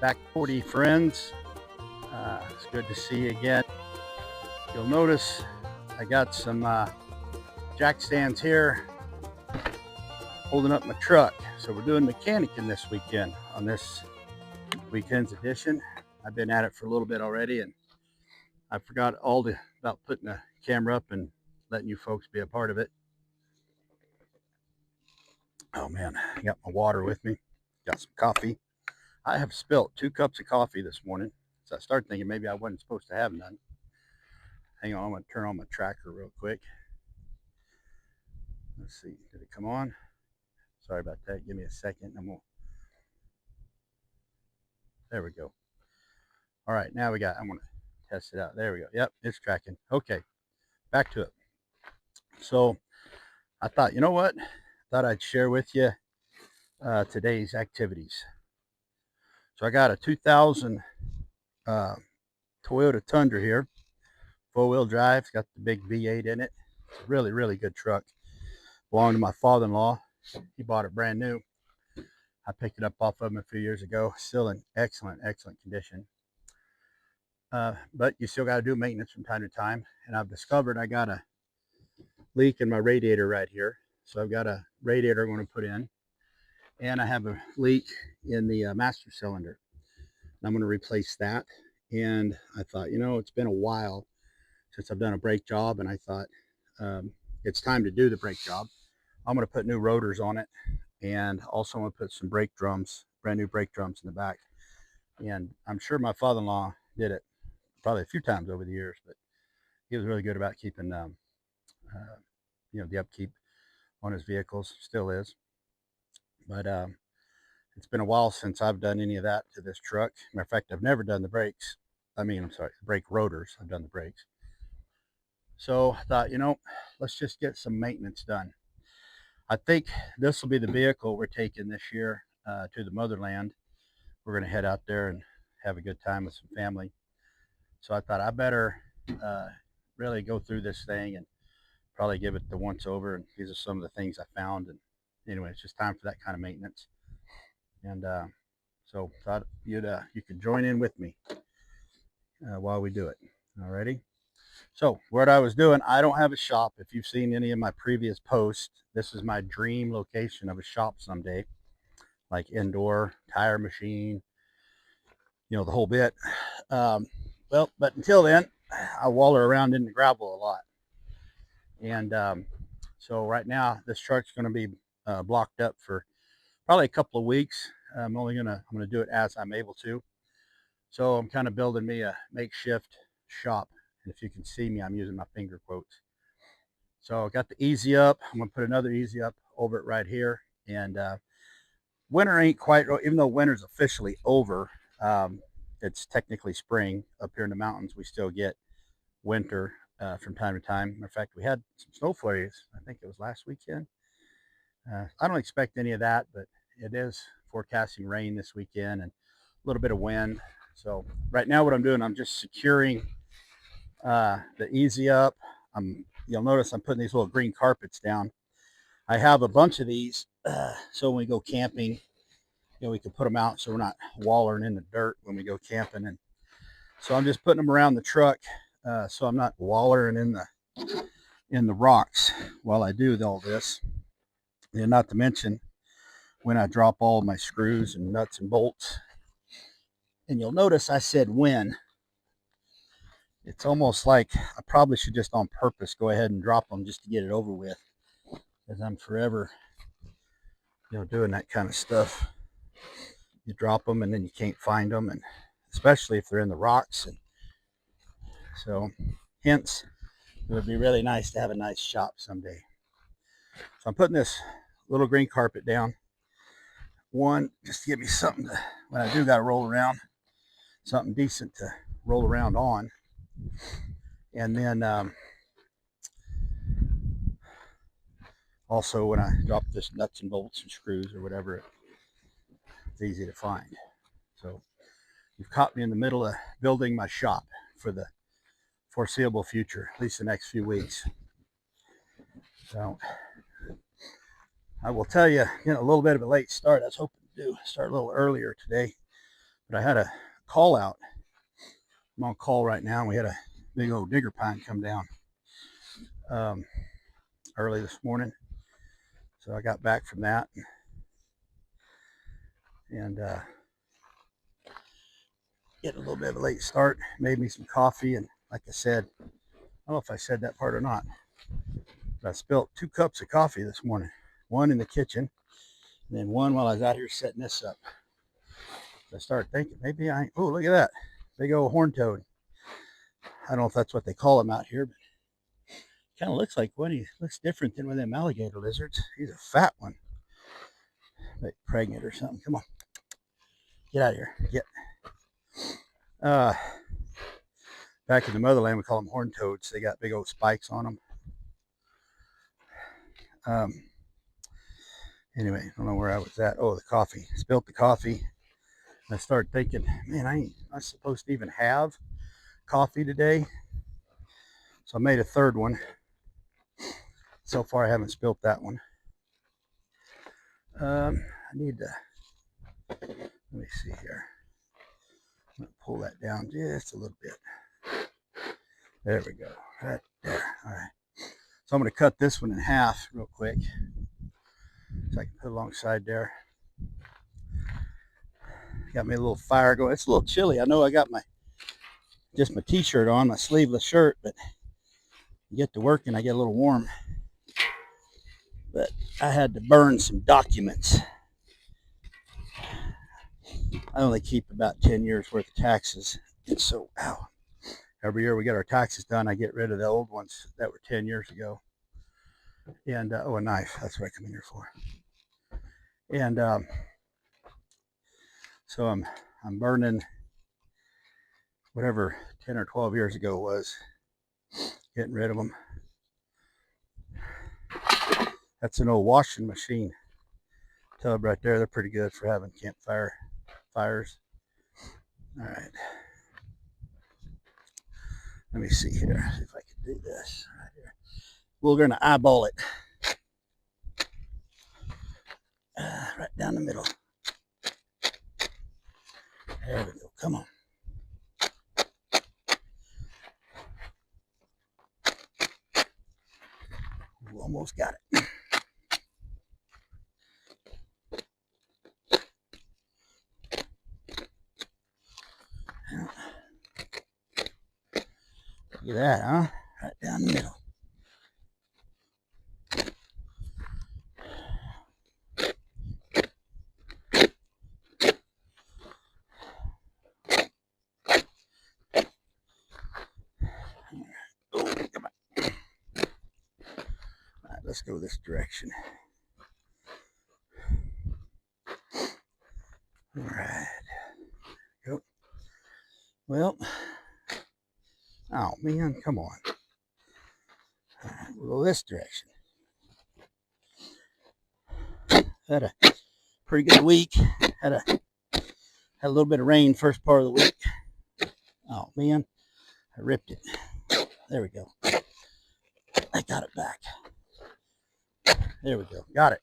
Back 40 friends. It's good to see you again. You'll notice I got some jack stands here holding up my truck. So we're doing mechanicing this weekend on this weekend's edition. I've been at it for a little bit already, and I forgot about putting the camera up and letting you folks be a part of it. Oh man, I got my water with me, got some coffee. I have spilt 2 cups of coffee this morning, so I started thinking maybe I wasn't supposed to have none. Hang on, I'm going to turn on my tracker real quick. Let's see, did it come on? Sorry about that, give me a second. There we go. All right, now I'm going to test it out. There we go. Yep, it's tracking. Okay, back to it. So I thought, you know what? Thought I'd share with you today's activities. So I got a 2000 Toyota Tundra here, 4-wheel drive. It's got the big V8 in it. It's a really, really good truck. Belonged to my father-in-law. He bought it brand new. I picked it up off of him a few years ago. Still in excellent, excellent condition. But you still got to do maintenance from time to time. And I've discovered I got a leak in my radiator right here. So I've got a radiator I'm going to put in. And I have a leak in the master cylinder. I'm going to replace that. And I thought, you know, it's been a while since I've done a brake job, and I thought it's time to do the brake job. I'm going to put new rotors on it, and also I'm going to put some brake drums, brand new brake drums in the back. And I'm sure my father-in-law did it probably a few times over the years, but he was really good about keeping you know, the upkeep on his vehicles. Still is. But it's been a while since I've done any of that to this truck. Matter of fact, I've never done the brakes. I'm sorry, the brake rotors. I've done the brakes. So I thought, you know, let's just get some maintenance done. I think this will be the vehicle we're taking this year to the motherland. We're going to head out there and have a good time with some family. So I thought I better really go through this thing and probably give it the once over. And these are some of the things I found. And anyway, it's just time for that kind of maintenance. And so thought you could join in with me while we do it. Alrighty. So what I was doing, I don't have a shop. If you've seen any of my previous posts, this is my dream location of a shop someday, like indoor tire machine, you know, the whole bit. Well, but until then, I waller around in the gravel a lot. And so right now, this truck's going to be blocked up for probably a couple of weeks. I'm gonna do it as I'm able to. So I'm kind of building me a makeshift shop. And if you can see me, I'm using my finger quotes. So I got the easy up. I'm gonna put another easy up over it right here. And winter ain't quite, even though winter's officially over, it's technically spring. Up here in the mountains, we still get winter from time to time. Matter of fact, we had some snow flurries. I think it was last weekend. I don't expect any of that, but it is forecasting rain this weekend and a little bit of wind. So right now what I'm doing, I'm just securing the easy up. You'll notice I'm putting these little green carpets down. I have a bunch of these so when we go camping, you know, we can put them out so we're not wallering in the dirt when we go camping. And so I'm just putting them around the truck so I'm not wallering in the rocks while I do all this. And not to mention when I drop all my screws and nuts and bolts. And you'll notice I said when. It's almost like I probably should just on purpose go ahead and drop them just to get it over with, because I'm forever, you know, doing that kind of stuff. You drop them and then you can't find them, and especially if they're in the rocks. And so hence it would be really nice to have a nice shop someday. So I'm putting this little green carpet down. One, just to give me something to, when I do got to roll around, something decent to roll around on. And then also when I drop this nuts and bolts and screws or whatever, it's easy to find. So you've caught me in the middle of building my shop for the foreseeable future, at least the next few weeks. So I will tell you, you know, a little bit of a late start. I was hoping to start a little earlier today, But I had a call out. I'm on call right now. And we had a big old digger pine come down early this morning. So I got back from that and getting a little bit of a late start. Made me some coffee, and like I said, I don't know if I said that part or not, but I spilled 2 cups of coffee this morning. One in the kitchen, and then one while I was out here setting this up. So I started thinking, maybe oh, look at that. Big old horn toad. I don't know if that's what they call him out here, but kind of looks like one. He looks different than one of them alligator lizards. He's a fat one. Like pregnant or something. Come on. Get out of here. Get. Back in the motherland, we call them horn toads. They got big old spikes on them. Anyway, I don't know where I was at. Oh, the coffee. Spilt the coffee. I started thinking, man, I ain't not supposed to even have coffee today. So I made a third one. So far, I haven't spilt that one. I need to, let me see here. I'm going to pull that down just a little bit. There we go. Right there. All right. So I'm going to cut this one in half real quick, so I can put it alongside there. Got me a little fire going. It's a little chilly. I know I got just my t-shirt on, my sleeveless shirt, but you get to work and I get a little warm. But I had to burn some documents. I only keep about 10 years worth of taxes. And so, every year we get our taxes done, I get rid of the old ones that were 10 years ago. And, oh, a knife. That's what I come in here for. And so I'm burning whatever 10 or 12 years ago was, getting rid of them. That's an old washing machine tub right there. They're pretty good for having campfire fires. All right. Let me see here. See if I can do this right here. We're going to eyeball it. Right down the middle. There we go. Come on. We almost got it. Look at that, huh? Right down the middle. Oh, come on. All right, let's go this direction. All right. Go. Well, oh man, come on. All right, we'll go this direction. Had a pretty good week. Had a little bit of rain first part of the week. Oh man, I ripped it. There we go. I got it back. There we go. Got it.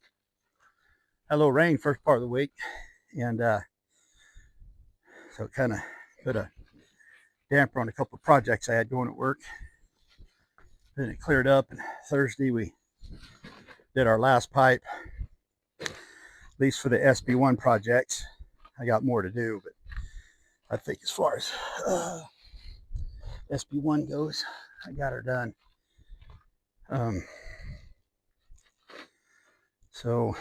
Had a little rain first part of the week, and so it kind of put a damper on a couple of projects I had going at work. Then it cleared up, and Thursday we did our last pipe, at least for the SB1 projects. I got more to do, but I think as far as SB1 goes, I got her done. So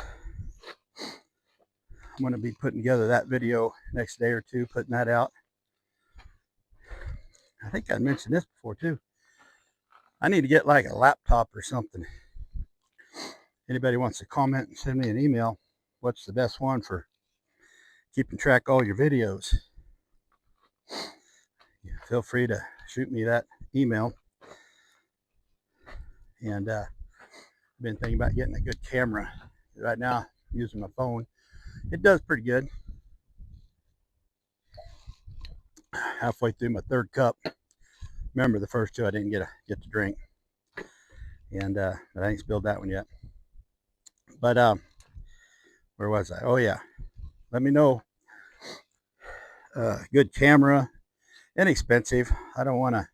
I'm going to be putting together that video next day or two, putting that out. I think I mentioned this before too. I need to get like a laptop or something. Anybody wants to comment and send me an email, what's the best one for keeping track of all your videos? Feel free to shoot me that email. And I've been thinking about getting a good camera. Right now, I'm using my phone. It does pretty good. Halfway through my third cup. Remember, the first two I didn't get to drink, and I ain't spilled that one yet. But where was I? Oh yeah, let me know good camera, inexpensive. I don't want to,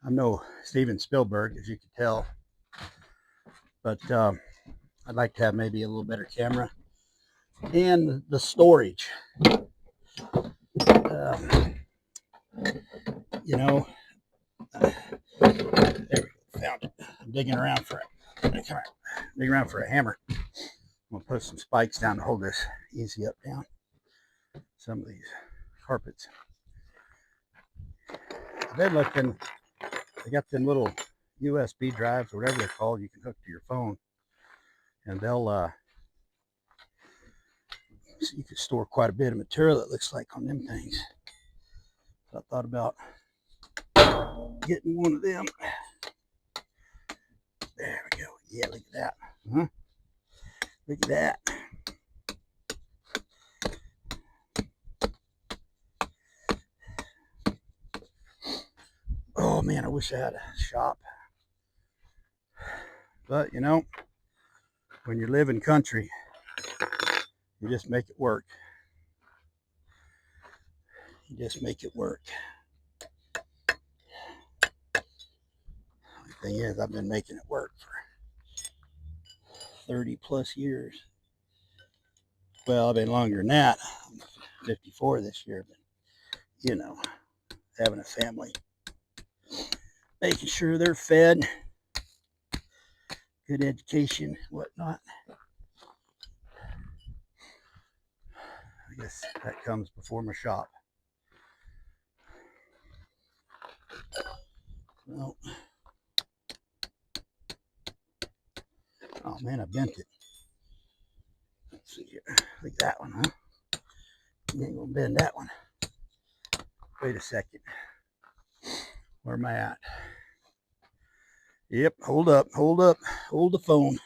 I'm no Steven Spielberg, as you can tell, but I'd like to have maybe a little better camera. And the storage, you know, there we go, found it. I'm digging around for it. Digging around for a hammer. I'm gonna put some spikes down to hold this easy up down. Some of these carpets. I've been looking. They got them little USB drives, or whatever they're called, you can hook to your phone, and they'll so you can store quite a bit of material, it looks like, on them things. So I thought about getting one of them. There we go. Yeah, look at that. Look at that. Oh man, I wish I had a shop. But you know, when you live in country, you just make it work. You just make it work. The thing is, I've been making it work for 30 plus years. Well, I've been longer than that. I'm 54 this year, but you know, having a family, making sure they're fed, good education, whatnot. I guess that comes before my shop. Well, oh man, I bent it. Let's see here. Look at that one, huh? You ain't gonna bend that one. Wait a second. Where am I at? Yep, hold up, hold up, hold the phone.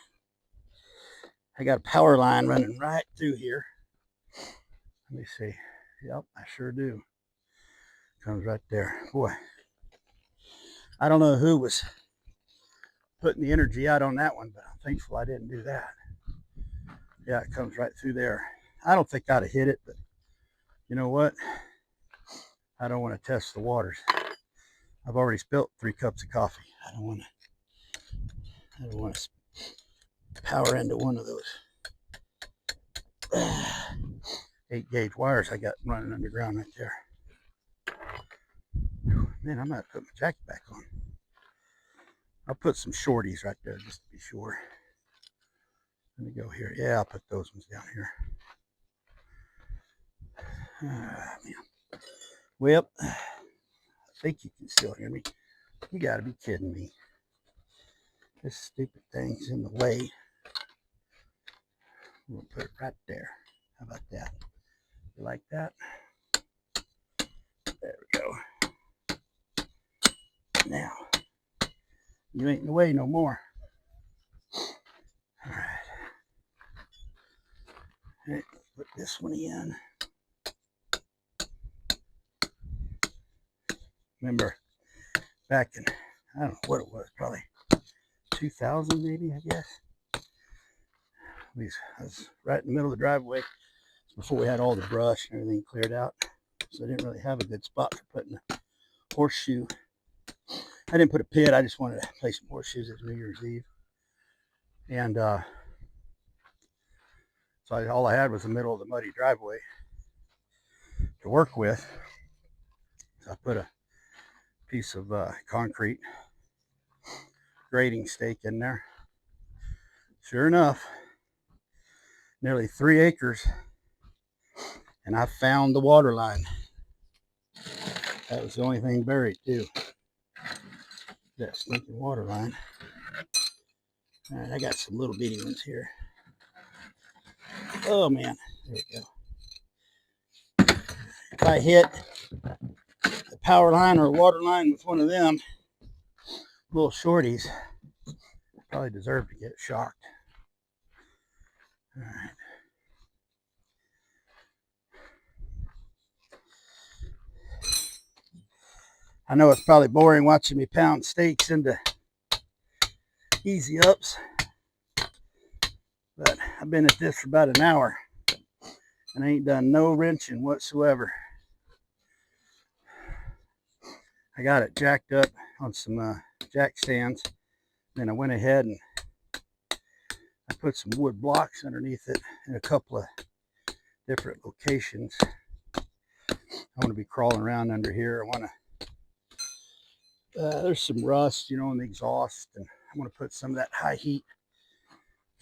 I got a power line running right through here. Let me see. Yep, I sure do. Comes right there. Boy, I don't know who was putting the energy out on that one, but I'm thankful I didn't do that. Yeah, it comes right through there. I don't think I'd have hit it, but you know what? I don't want to test the waters. I've already spilt 3 cups of coffee. I don't want to power into one of those 8-gauge wires I got running underground right there. Man, I might put my jacket back on. I'll put some shorties right there just to be sure. Let me go here. Yeah, I'll put those ones down here. Man. Well, I think you can still hear me. You gotta be kidding me. This stupid thing's in the way. We'll put it right there. How about that? You like that? There we go. Now, you ain't in the way no more. All right. All right, put this one in. Remember, back in, I don't know what it was, probably 2000 maybe, I guess. I was right in the middle of the driveway before we had all the brush and everything cleared out. So I didn't really have a good spot for putting a horseshoe. I didn't put a pit, I just wanted to play some horseshoes at New Year's Eve. And so all I had was the middle of the muddy driveway to work with. So I put a piece of concrete grading stake in there. Sure enough, nearly 3 acres, and I found the water line. That was the only thing buried too. That stinking water line. All right, I got some little bitty ones here. Oh man, there we go. If I hit the power line or water line with one of them little shorties, I probably deserve to get shocked. All right. I know it's probably boring watching me pound steaks into easy ups, but I've been at this for about an hour, And I ain't done no wrenching whatsoever. I got it jacked up on some jack stands. Then I went ahead and I put some wood blocks underneath it in a couple of different locations. I want to be crawling around under here. I want to, there's some rust, you know, in the exhaust, and I want to put some of that high heat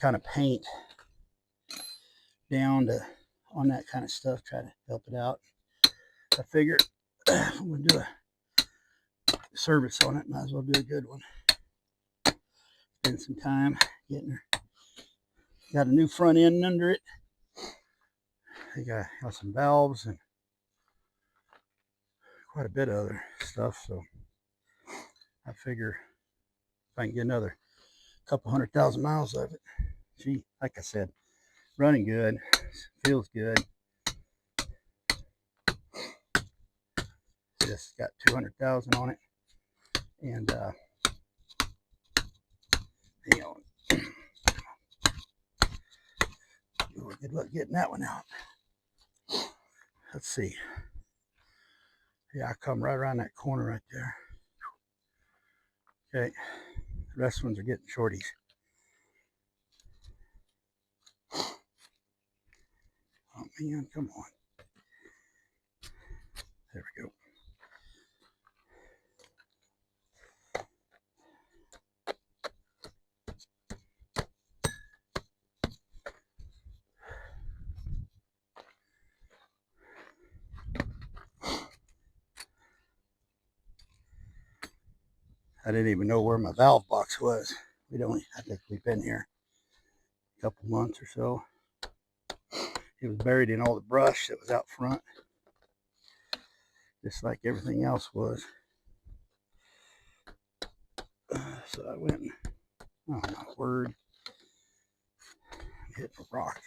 kind of paint down to on that kind of stuff, try to help it out. I figured I'm going to do a service on it, might as well do a good one. Spend some time getting her. Got a new front end under it. I got some valves and quite a bit of other stuff, so I figure if I can get another couple 100,000 miles of it. Gee, like I said, running good, feels good. Just got 200,000 on it, and hang on. Good luck getting that one out. Let's see. Yeah, I come right around that corner right there. Okay, the rest ones are getting shorties. Oh man, come on. There we go. I didn't even know where my valve box was. I think we've been here a couple months or so. It was buried in all the brush that was out front, just like everything else was. So I went and, oh my word, hit a rock.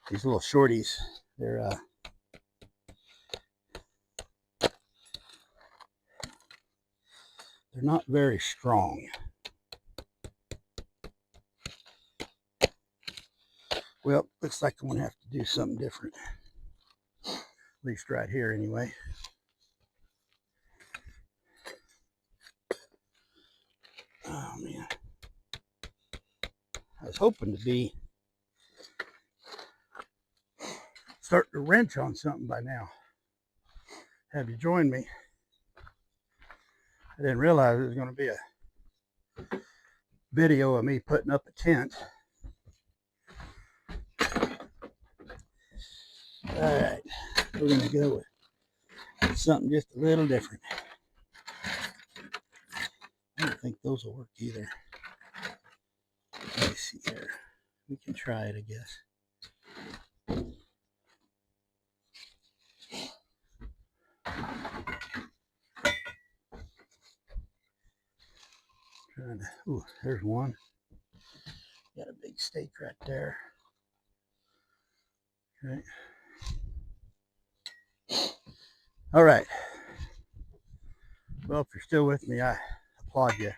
These little shorties, they're not very strong. Well, looks like I'm gonna have to do something different. At least right here anyway. Oh man. I was hoping to be starting to wrench on something by now. Have you joined me? I didn't realize it was going to be a video of me putting up a tent. Alright, we're going to go with something just a little different. I don't think those will work either. Let me see here. We can try it, I guess. Ooh, there's one. Got a big stake right there. Okay. All right. Well, if you're still with me, I applaud you,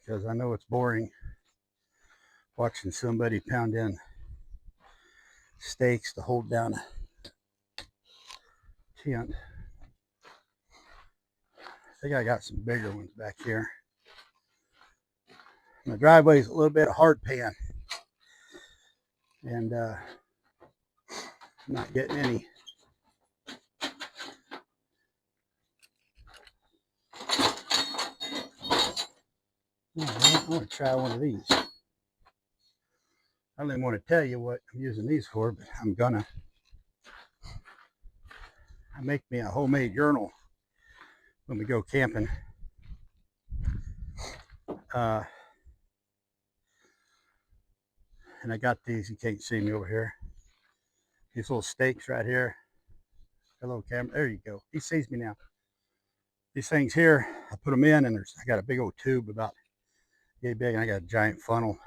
because I know it's boring watching somebody pound in stakes to hold down a tent. I think I got some bigger ones back here. My driveway is a little bit of hard pan, and I'm not getting any. I want to try one of these. I don't even want to tell you what I'm using these for, but I'm gonna. I make me a homemade journal when we go camping. And I got these, you can't see me over here. These little stakes right here. Hello, camera. There you go. He sees me now. These things here, I put them in, and I got a big old tube about yay big, and I got a giant funnel.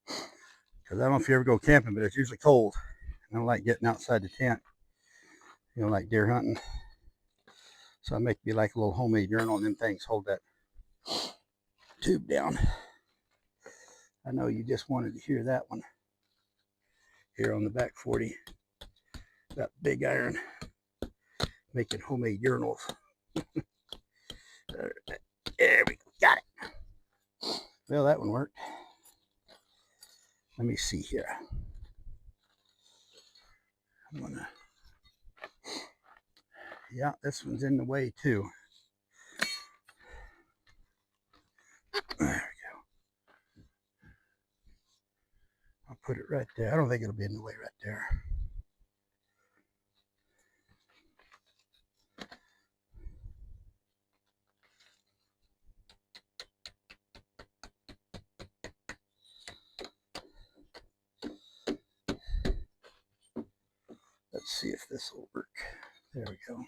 Because I don't know if you ever go camping, but it's usually cold. I don't like getting outside the tent. You know, like deer hunting. So I make me like a little homemade journal, and them things hold that tube down. I know you just wanted to hear that one. here on the back 40. Got big iron, making homemade urinals. There we go, got it. Well, that one worked. Let me see here. I'm gonna, yeah, this one's in the way too. There we go. I'll put it right there. I don't think it'll be in the way right there. Let's see if this will work. There we go.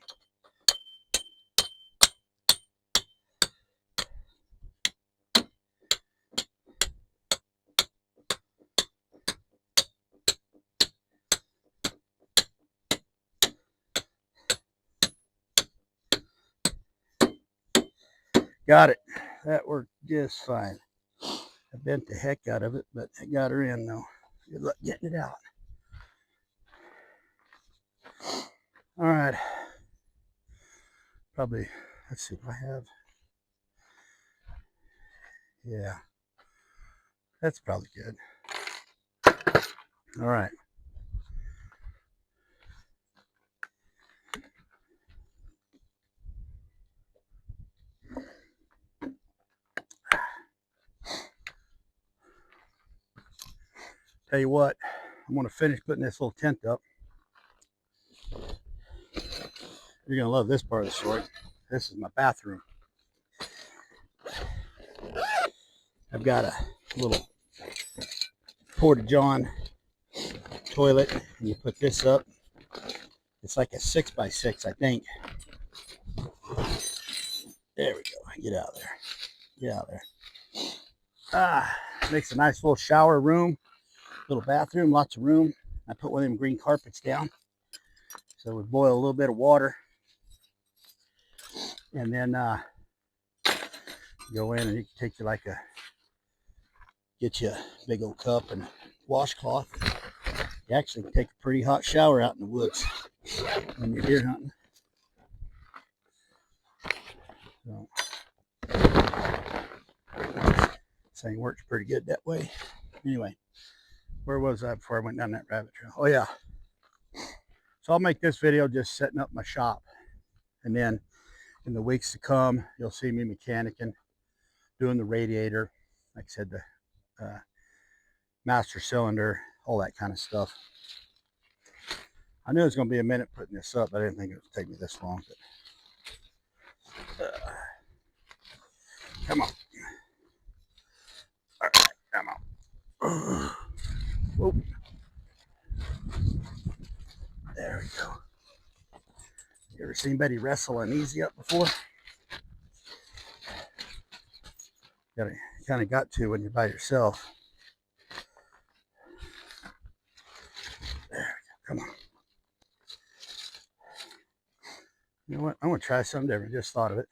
Got it. That worked just fine. I bent the heck out of it, but I got her in though. Good luck getting it out. All right. Probably, let's see if I have. Yeah. That's probably good. All right. Tell you what, I'm going to finish putting this little tent up. You're going to love this part of the story. This is my bathroom. I've got a little porta-john toilet, and you put this up. It's like a 6x6, I think. There we go. Get out of there. Get out of there. Makes a nice little shower room, little bathroom, lots of room. I put one of them green carpets down. So we boil a little bit of water, and then go in, and you can take you like a, get you a big old cup and washcloth. You actually can take a pretty hot shower out in the woods when you're deer hunting. So, this thing works pretty good that way. Anyway, where was I before I went down that rabbit trail? Oh yeah. So I'll make this video just setting up my shop, and then in the weeks to come, you'll see me mechanicking, doing the radiator, like I said, the master cylinder, all that kind of stuff. I knew it was going to be a minute putting this up. I didn't think it would take me this long. But, come on. All right, come on. Whoop. There we go. You ever seen anybody wrestle an easy up before? You kind of got to when you're by yourself. There we go. Come on. You know what? I'm going to try something different. Just thought of it.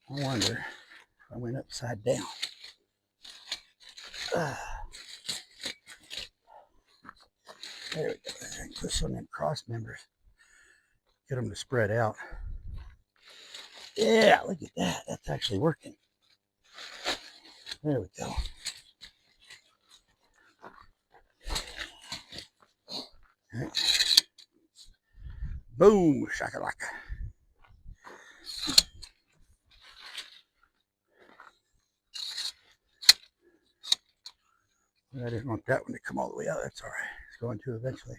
I wonder if I went upside down. There we go. Put some of them cross members. Get them to spread out. Yeah, look at that. That's actually working. There we go. Okay. Boom, shakalaka. I didn't want that one to come all the way out. That's all right. It's going to eventually.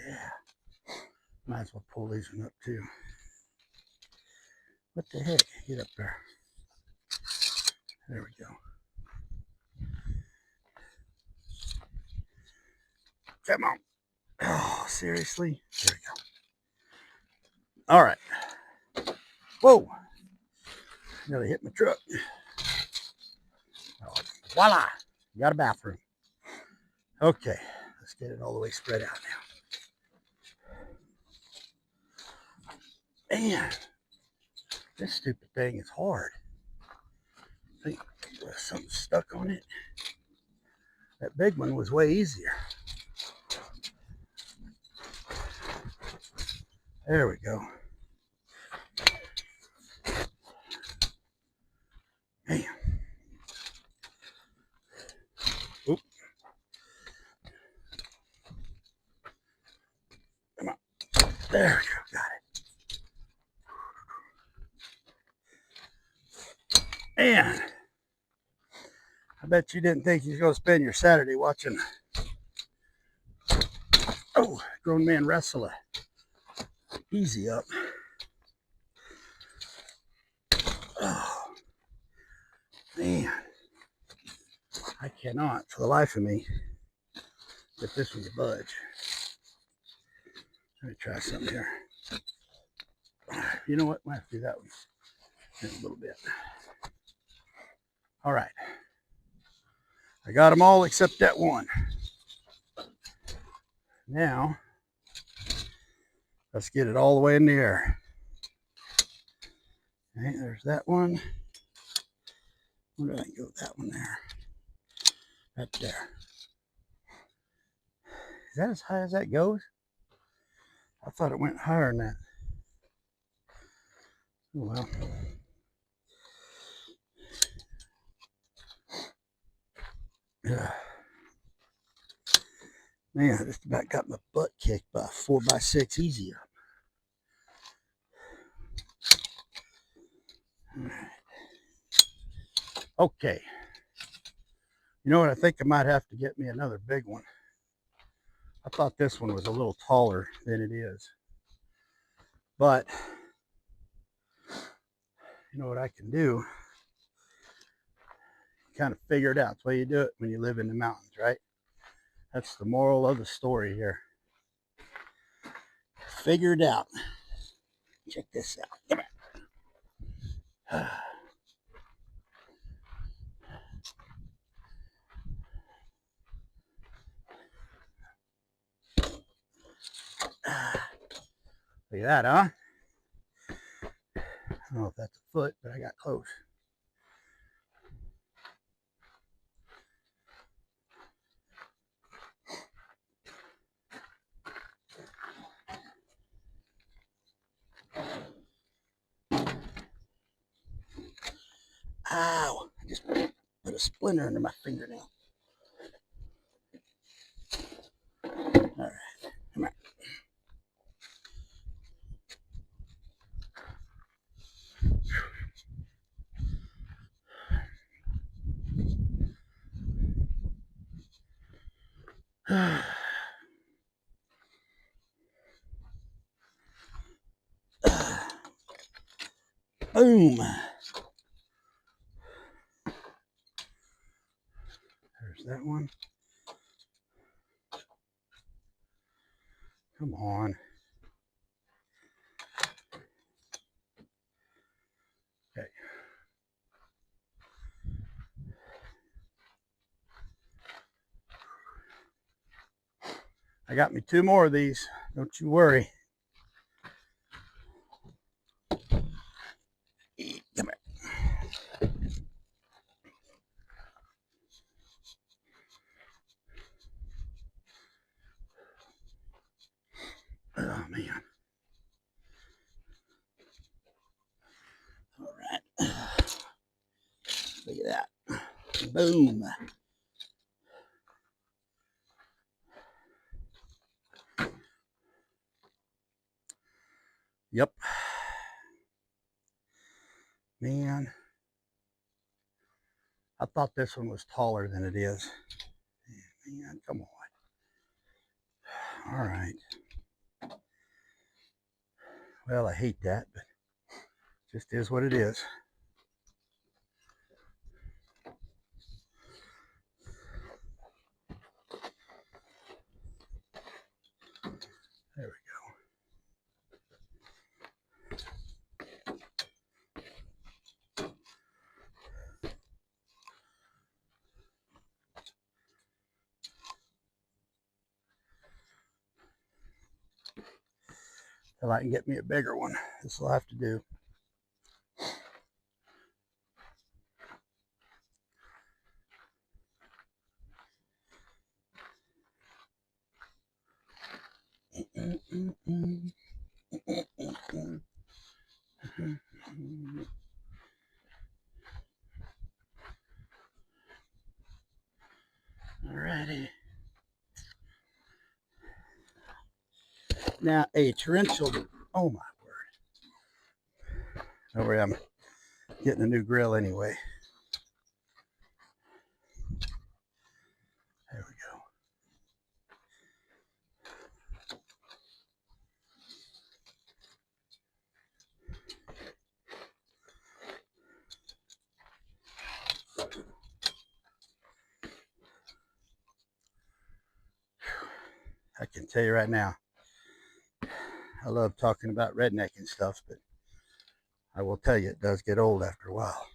Yeah. Might as well pull these one up too. What the heck? Get up there. There we go. Come on. Oh, seriously? There we go. All right. Whoa. Nearly hit my truck. Oh, voila. Got a bathroom. Okay. Let's get it all the way spread out now. Man, this stupid thing is hard. think there's something stuck on it. That big one was way easier. There we go. Man. Oop. Come on. There we go. Got it. And I bet you didn't think you was going to spend your Saturday watching grown man wrestle a easy up. Oh, man. I cannot, for the life of me, get this one to budge. Let me try something here. You know what? We'll have to do that one in a little bit. All right. I got them all except that one. Now, let's get it all the way in the air. Okay, there's that one. Where did I go with that one there? Right there. Is that as high as that goes? I thought it went higher than that. Oh, well. Yeah. Man, I just about got my butt kicked by a 4x6 easy up. Okay. You know what? I think I might have to get me another big one. I thought this one was a little taller than it is. But, you know what I can do? Kind of figure it out. That's the way you do it when you live in the mountains, right? That's the moral of the story here. Figure it out. Check this out. Come here. Look at that, huh? I don't know if that's a foot, but I got close. Ow! I just put a splinter under my fingernail. All right, come on. Boom. There's that one. Come on. Okay. I got me 2 more of these. Don't you worry. Come here. Oh, man. All right. Look at that. Boom. Yep. Man. I thought this one was taller than it is. Man, come on. All right. Well, I hate that, but it just is what it is. There we go. Till I can get me a bigger one. This will have to do. Now a torrential, oh my word. Don't worry, I'm getting a new grill anyway. There we go. I can tell you right now, I love talking about redneck and stuff, but I will tell you it does get old after a while.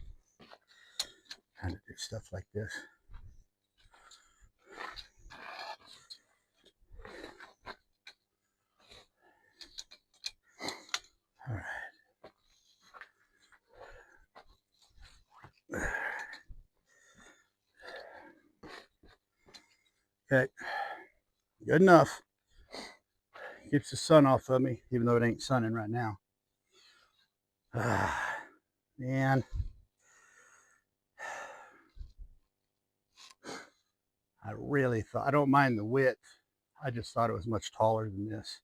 Trying to do stuff like this. All right. Okay, good enough. Keeps the sun off of me, even though it ain't sunning right now. Man. I really thought, I don't mind the width. I just thought it was much taller than this.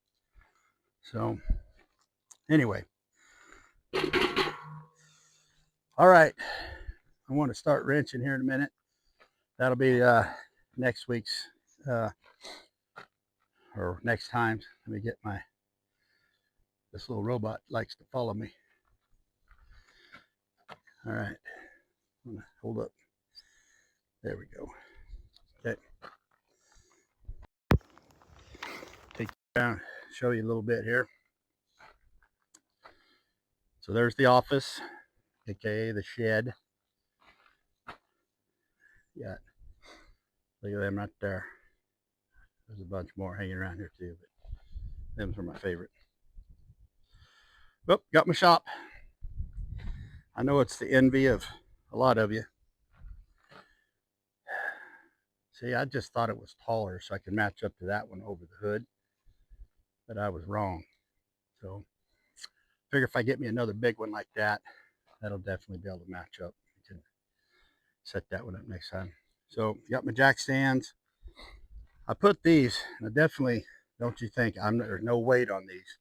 So, anyway. All right. I want to start wrenching here in a minute. That'll be next week's, or next time. Let me get this little robot likes to follow me. All right. I'm gonna hold up. There we go. Okay. Take you down, show you a little bit here. So there's the office, aka the shed. Yeah. Look at them right there. There's a bunch more hanging around here too, but them's are my favorite. Oh, got my shop. I know it's the envy of a lot of you. See, I just thought it was taller so I could match up to that one over the hood, but I was wrong. So figure if I get me another big one like that, that'll definitely be able to match up. I can set that one up next time. So got my jack stands. I put these, and I definitely, don't you think, there's no weight on these.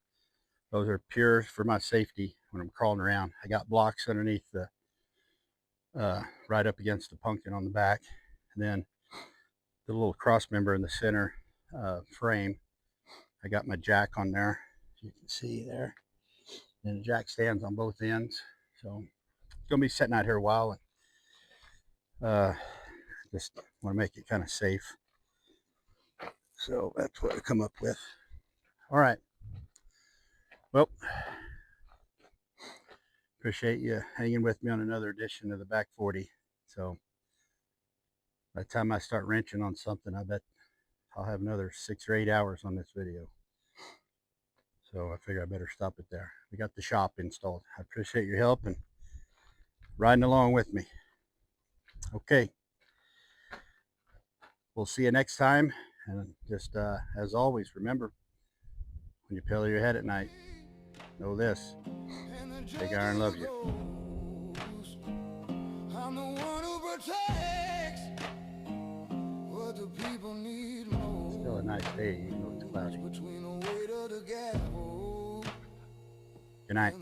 Those are pure for my safety when I'm crawling around. I got blocks underneath the, right up against the pumpkin on the back. And then the little cross member in the center frame. I got my jack on there, as you can see there. And the jack stands on both ends. So it's gonna be sitting out here a while, and just want to make it kind of safe. So that's what I come up with. All right. Well, appreciate you hanging with me on another edition of the Back 40. So by the time I start wrenching on something, I bet I'll have another 6 or 8 hours on this video. So I figure I better stop it there. We got the shop installed. I appreciate your help and riding along with me. Okay. We'll see you next time. And just as always, remember, when you pillow your head at night, know this: Big Iron loves you. I'm the one who protects what the people need most. Still a nice day, even though it's cloudy. Good night.